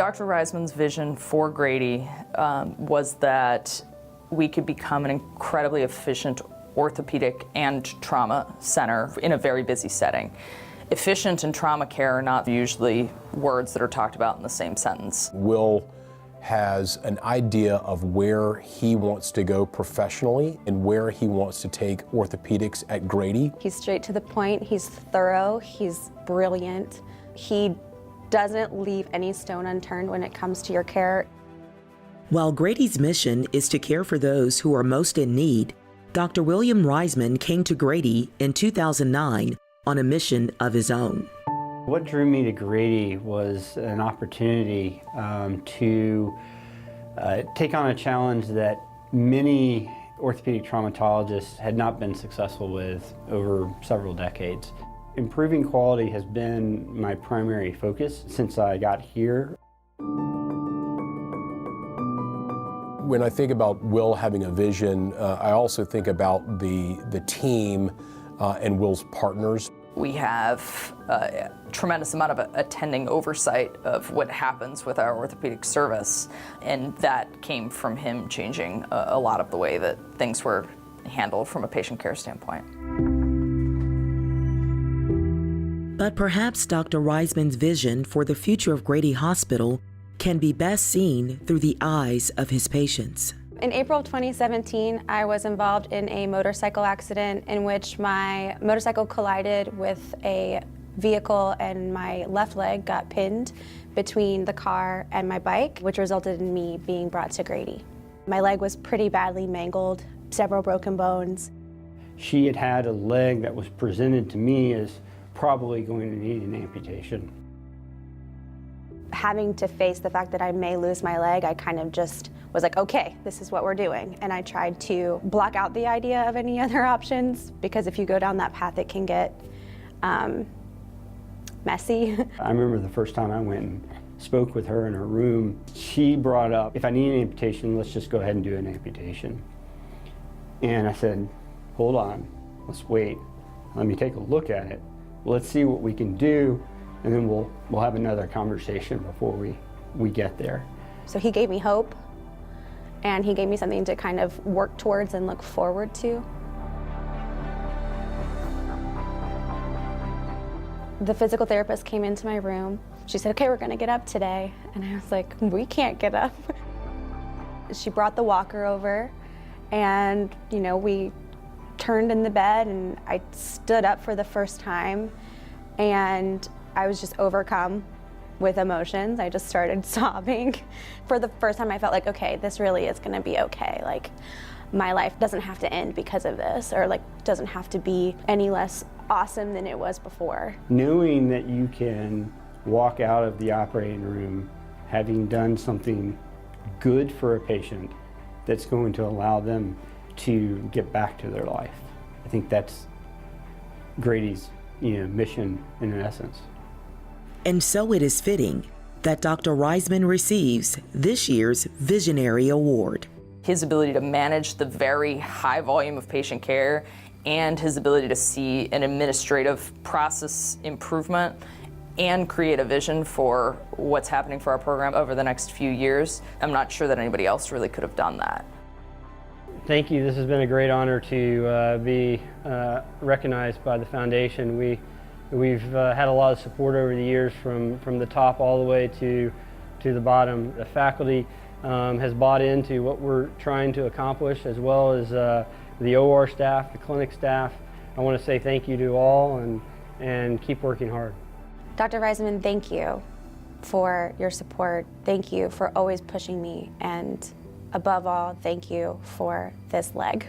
Dr. Reisman's vision for Grady was that we could become an incredibly efficient orthopedic and trauma center in a very busy setting. Efficient and trauma care are not usually words that are talked about in the same sentence. Will has an idea of where he wants to go professionally and where he wants to take orthopedics at Grady. He's straight to the point, he's thorough, he's brilliant. He doesn't leave any stone unturned when it comes to your care. While Grady's mission is to care for those who are most in need, Dr. William Reisman came to Grady in 2009 on a mission of his own. What drew me to Grady was an opportunity to take on a challenge that many orthopedic traumatologists had not been successful with over several decades. Improving quality has been my primary focus since I got here. When I think about Will having a vision, I also think about the team and Will's partners. We have a tremendous amount of attending oversight of what happens with our orthopedic service, and that came from him changing a lot of the way that things were handled from a patient care standpoint. But perhaps Dr. Reisman's vision for the future of Grady Hospital can be best seen through the eyes of his patients. In April 2017, I was involved in a motorcycle accident in which my motorcycle collided with a vehicle and my left leg got pinned between the car and my bike, which resulted in me being brought to Grady. My leg was pretty badly mangled, several broken bones. She had had a leg that was presented to me as probably going to need an amputation. Having to face the fact that I may lose my leg, I kind of just was like, okay, this is what we're doing. And I tried to block out the idea of any other options, because if you go down that path, it can get messy. I remember the first time I went and spoke with her in her room, she brought up, if I need an amputation, let's just go ahead and do an amputation. And I said, hold on, let's wait. Let me take a look at it. Let's see what we can do, and then we'll have another conversation before we get there. So he gave me hope, and he gave me something to kind of work towards and look forward to. The physical therapist came into my room. She said, okay, we're gonna get up today. And I was like, we can't get up. She brought the walker over, and we turned in the bed, and I stood up for the first time, and I was just overcome with emotions. I just started sobbing. For the first time, I felt like, okay, this really is gonna be okay. Like, my life doesn't have to end because of this, or doesn't have to be any less awesome than it was before. Knowing that you can walk out of the operating room having done something good for a patient that's going to allow them to get back to their life. I think that's Grady's mission in essence. And so it is fitting that Dr. Reisman receives this year's Visionary Award. His ability to manage the very high volume of patient care and his ability to see an administrative process improvement and create a vision for what's happening for our program over the next few years. I'm not sure that anybody else really could have done that. Thank you. This has been a great honor to be recognized by the foundation. We've had a lot of support over the years from the top all the way to the bottom. The faculty has bought into what we're trying to accomplish, as well as the OR staff, the clinic staff. I want to say thank you to all, and keep working hard. Dr. Reisman, thank you for your support. Thank you for always pushing me, and above all, thank you for this leg.